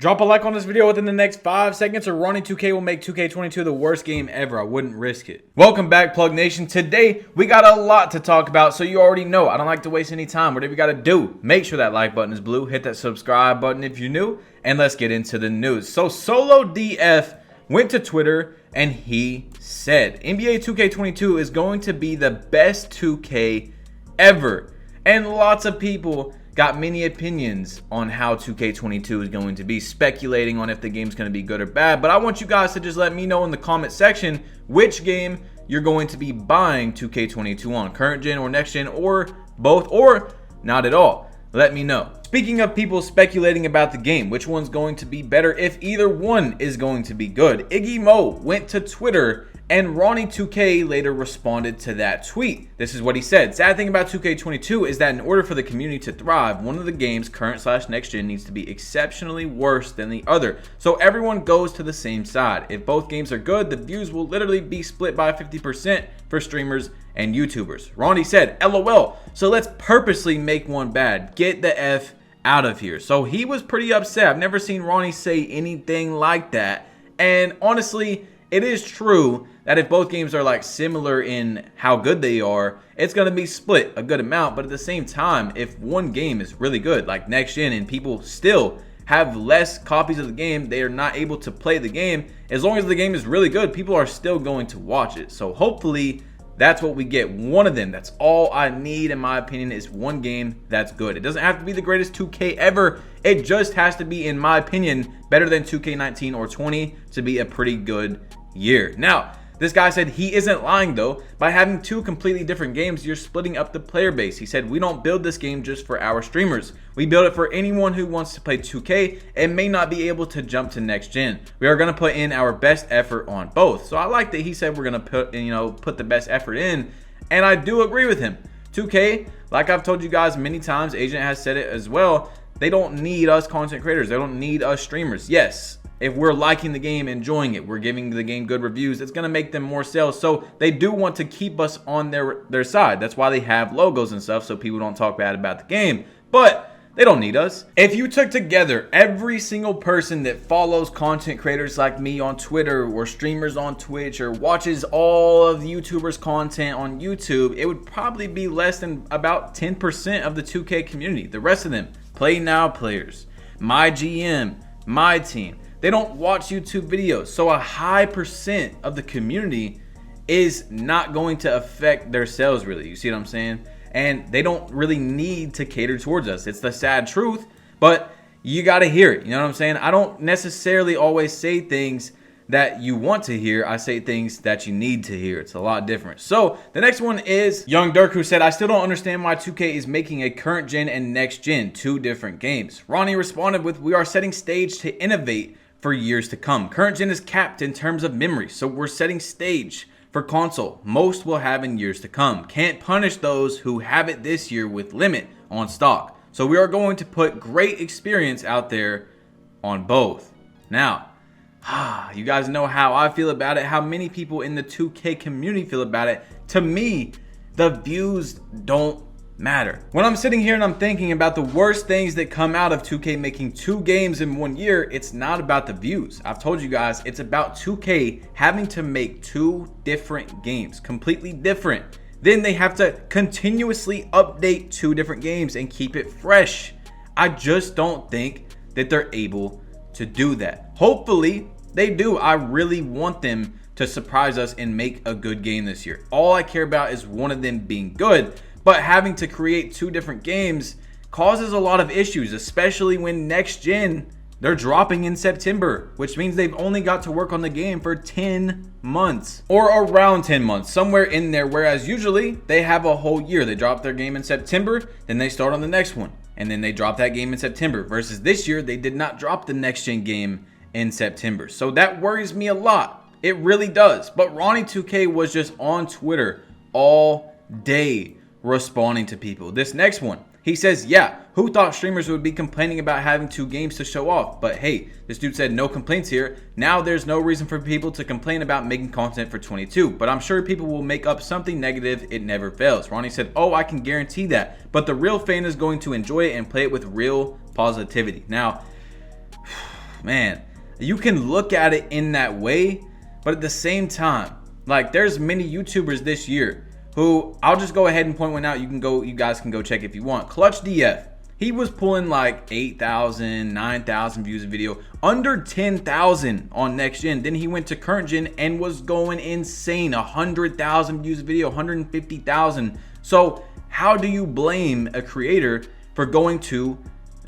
Drop a like on this video within the next 5 seconds or Ronnie 2K will make 2K22 the worst game ever. I wouldn't risk it. Welcome back, Plug Nation. Today, we got a lot to talk about, so you already know I don't like to waste any time. Whatever you got to do, make sure that like button is blue, hit that subscribe button if you're new, and let's get into the news. So Solo DF went to Twitter and he said NBA 2K22 is going to be the best 2K ever. And lots of people got many opinions on how 2K22 is going to be, speculating on if the game's going to be good or bad. But I want you guys to just let me know in the comment section which game you're going to be buying 2K22 on, current gen or next gen, or both, or not at all. Let me know. Speaking of people speculating about the game, which one's going to be better, if either one is going to be good, Iggy Mo went to Twitter and Ronnie 2K later responded to that tweet. This is what he said. Sad thing about 2K22 is that in order for the community to thrive, one of the games, current/next gen, needs to be exceptionally worse than the other, so everyone goes to the same side. If both games are good, the views will literally be split by 50% for streamers and YouTubers. Ronnie said, LOL, so let's purposely make one bad. Get the F out of here. So he was pretty upset. I've never seen Ronnie say anything like that. And honestly, it is true that if both games are like similar in how good they are, it's going to be split a good amount. But at the same time, if one game is really good, like next gen, and people still have less copies of the game, they are not able to play the game, as long as the game is really good, people are still going to watch it. So hopefully that's what we get. One of them. That's all I need, in my opinion, is one game that's good. It doesn't have to be the greatest 2K ever. It just has to be, in my opinion, better than 2K19 or 20 to be a pretty good year. Now, this guy said he isn't lying though. By having two completely different games, you're splitting up the player base. He said, we don't build this game just for our streamers. We build it for anyone who wants to play 2K and may not be able to jump to next gen. We are going to put in our best effort on both. So I like that he said we're going to put the best effort in, and I do agree with him. 2K, like I've told you guys many times, Agent has said it as well, they don't need us content creators. They don't need us streamers. Yes, if we're liking the game, enjoying it, we're giving the game good reviews, it's going to make them more sales. So they do want to keep us on their side. That's why they have logos and stuff, so people don't talk bad about the game. But they don't need us. If you took together every single person that follows content creators like me on Twitter, or streamers on Twitch, or watches all of YouTubers' content on YouTube, it would probably be less than about 10% of the 2K community. The rest of them, Play Now players, my GM, my team, they don't watch YouTube videos. So a high percent of the community is not going to affect their sales really. You see what I'm saying? And they don't really need to cater towards us. It's the sad truth, but you got to hear it. You know what I'm saying? I don't necessarily always say things that you want to hear. I say things that you need to hear. It's a lot different. So the next one is Young Dirk, who said, I still don't understand why 2K is making a current gen and next gen, two different games. Ronnie responded with, we are setting stage to innovate for years to come. Current gen is capped in terms of memory, so we're setting stage for console most will have in years to come. Can't punish those who have it this year with limit on stock. So we are going to put great experience out there on both. Now, you guys know how I feel about it, how many people in the 2K community feel about it. To me, the views don't matter. When I'm sitting here and I'm thinking about the worst things that come out of 2K making two games in 1 year, it's not about the views. I've told you guys, it's about 2K having to make two different games, completely different. Then they have to continuously update two different games and keep it fresh. I just don't think that they're able to do that. Hopefully they do. I really want them to surprise us and make a good game this year. All I care about is one of them being good. But having to create two different games causes a lot of issues, especially when next gen, they're dropping in September, which means they've only got to work on the game for 10 months or around 10 months, somewhere in there. Whereas usually they have a whole year. They drop their game in September, then they start on the next one, and then they drop that game in September. Versus this year, they did not drop the next gen game in September. So that worries me a lot. It really does. But Ronnie 2K was just on Twitter all day responding to people. This next one, he says, yeah, who thought streamers would be complaining about having two games to show off? But hey, this dude said no complaints here. Now there's no reason for people to complain about making content for 22, but I'm sure people will make up something negative. It never fails. Ronnie said, oh, I can guarantee that, but the real fan is going to enjoy it and play it with real positivity. Now, man, you can look at it in that way, but at the same time, like there's many YouTubers this year who, I'll just go ahead and point one out. You guys can go check if you want. Clutch DF. He was pulling like 8,000, 9,000 views a video, under 10,000 on next gen. Then he went to current gen and was going insane. 100,000 views a video, 150,000. So how do you blame a creator for going to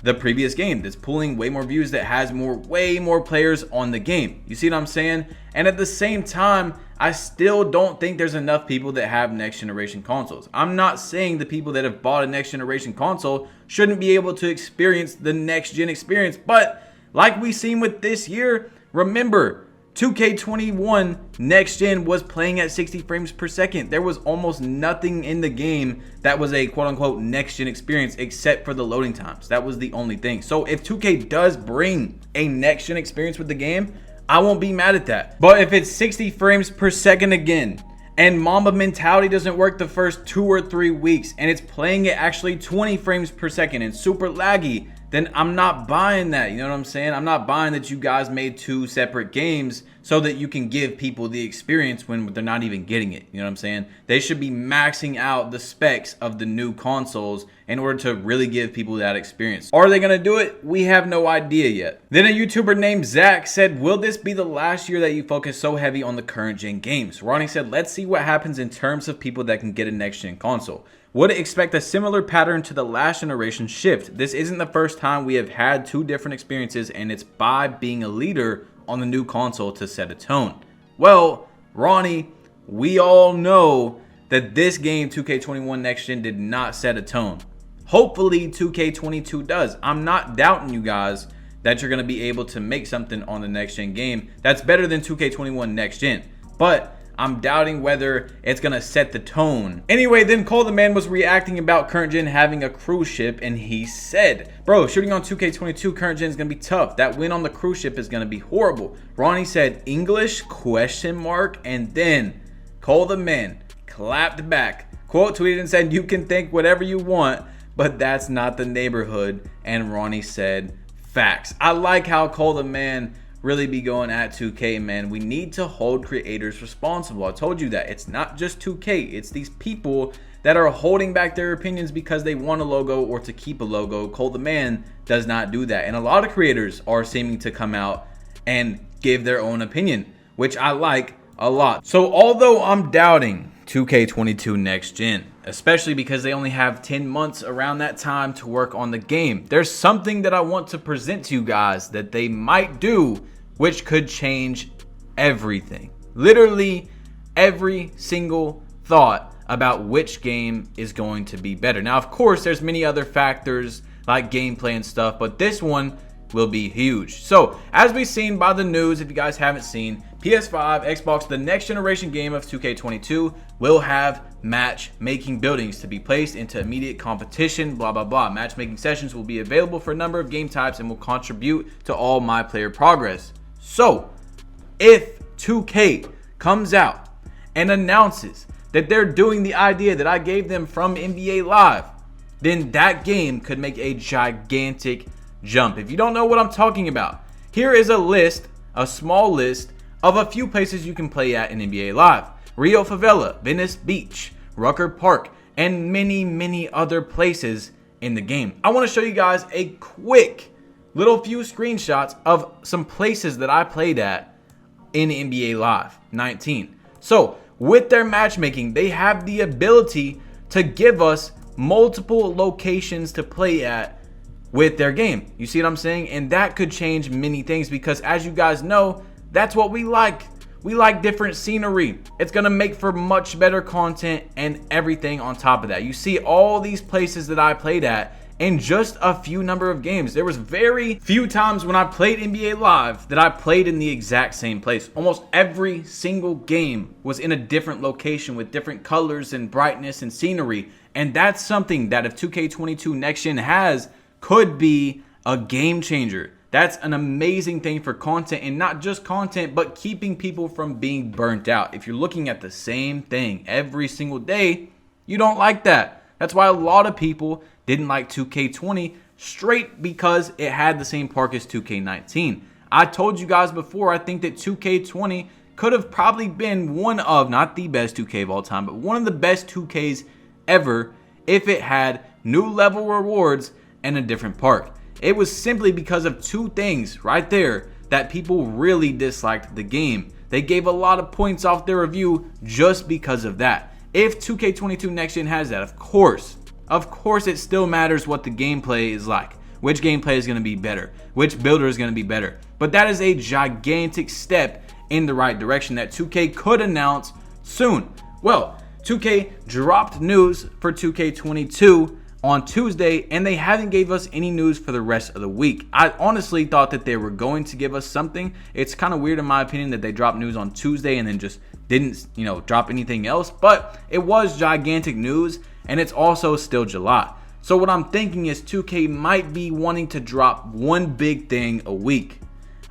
the previous game that's pulling way more views, that has way more players on the game? You see what I'm saying? And at the same time, I still don't think there's enough people that have next generation consoles. I'm not saying the people that have bought a next generation console shouldn't be able to experience the next gen experience, but like we seen with this year, remember 2K21 next gen was playing at 60 frames per second. There was almost nothing in the game that was a quote unquote next gen experience except for the loading times. That was the only thing. So if 2K does bring a next gen experience with the game, I won't be mad at that. But if it's 60 frames per second again, and Mamba mentality doesn't work the first 2 or 3 weeks, and it's playing it actually 20 frames per second and super laggy, then I'm not buying that. You know what I'm saying? I'm not buying that you guys made 2 separate games so that you can give people the experience when they're not even getting it. You know what I'm saying? They should be maxing out the specs of the new consoles in order to really give people that experience. Are they going to do it? We have no idea yet. Then a YouTuber named Zach said, will this be the last year that you focus so heavy on the current gen games? Ronnie said, let's see what happens in terms of people that can get a next gen console. Would expect a similar pattern to the last generation shift. This isn't the first time we have had 2 different experiences, and it's by being a leader on the new console to set a tone. Well, Ronnie, we all know that this game 2K21 Next Gen did not set a tone. Hopefully 2K22 does. I'm not doubting you guys that you're going to be able to make something on the next gen game that's better than 2K21 Next Gen. But I'm doubting whether it's going to set the tone. Anyway, then Cole the Man was reacting about current gen having a cruise ship, and he said, bro, shooting on 2K22 current gen is going to be tough. That win on the cruise ship is going to be horrible. Ronnie said, English, ? And then Cole the Man clapped back, quote tweeted and said, you can think whatever you want, but that's not the neighborhood. And Ronnie said, facts. I like how Cole the Man really be going at 2K, man. We need to hold creators responsible. I told you that. It's not just 2K. It's these people that are holding back their opinions because they want a logo or to keep a logo. Cole the Man does not do that. And a lot of creators are seeming to come out and give their own opinion, which I like a lot. So although I'm doubting 2K22 Next Gen, especially because they only have 10 months around that time to work on the game, there's something that I want to present to you guys that they might do, which could change everything. Literally every single thought about which game is going to be better. Now, of course, there's many other factors like gameplay and stuff, but this one will be huge. So, as we've seen by the news, if you guys haven't seen, PS5, Xbox, the next generation game of 2K22 will have matchmaking buildings to be placed into immediate competition, blah, blah, blah. Matchmaking sessions will be available for a number of game types and will contribute to all my player progress. So, if 2K comes out and announces that they're doing the idea that I gave them from NBA Live, then that game could make a gigantic jump. If you don't know what I'm talking about, here is a list, a small list of a few places you can play at in NBA Live. Rio Favela, Venice Beach, Rucker Park, and many, many other places in the game. I want to show you guys a quick little few screenshots of some places that I played at in NBA Live 19. So with their matchmaking, they have the ability to give us multiple locations to play at with their game. You see what I'm saying? And that could change many things because, as you guys know, that's what we like. We like different scenery. It's gonna make for much better content and everything on top of that. You see all these places that I played at in just a few number of games. There was very few times when I played NBA Live that I played in the exact same place. Almost every single game was in a different location with different colors and brightness and scenery. And that's something that if 2K22 Next Gen has, could be a game changer. That's an amazing thing for content, and not just content, but keeping people from being burnt out. If you're looking at the same thing every single day, you don't like that. That's why a lot of people didn't like 2K20 straight because it had the same park as 2K19. I told you guys before, I think that 2K20 could have probably been one of, not the best 2K of all time, but one of the best 2Ks ever if it had new level rewards and a different park. It was simply because of two things right there that people really disliked the game. They gave a lot of points off their review just because of that. If 2K22 Next Gen has that, of course it still matters what the gameplay is like. Which gameplay is going to be better? Which builder is going to be better? But that is a gigantic step in the right direction that 2K could announce soon. Well, 2K dropped news for 2K22 on Tuesday, and they haven't gave us any news for the rest of the week. I honestly thought that they were going to give us something. It's kind of weird in my opinion that they dropped news on Tuesday and then just didn't, drop anything else, but it was gigantic news, and it's also still July. So what I'm thinking is 2K might be wanting to drop one big thing a week.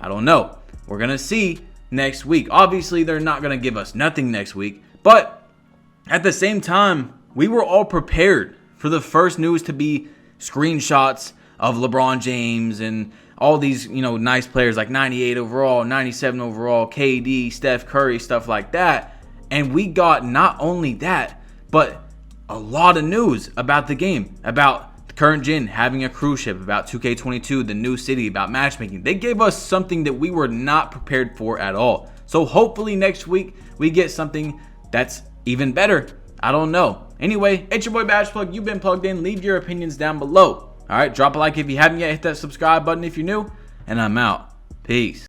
I don't know. We're going to see next week. Obviously, they're not going to give us nothing next week, but at the same time, we were all prepared for the first news to be screenshots of LeBron James and all these, nice players like 98 overall, 97 overall, KD, Steph Curry, stuff like that. And we got not only that, but a lot of news about the game, about the current gen having a cruise ship, about 2K22, the new city, about matchmaking. They gave us something that we were not prepared for at all. So hopefully next week we get something that's even better. I don't know. Anyway, it's your boy Matchplug. You've been plugged in. Leave your opinions down below. All right, drop a like if you haven't yet. Hit that subscribe button if you're new. And I'm out. Peace.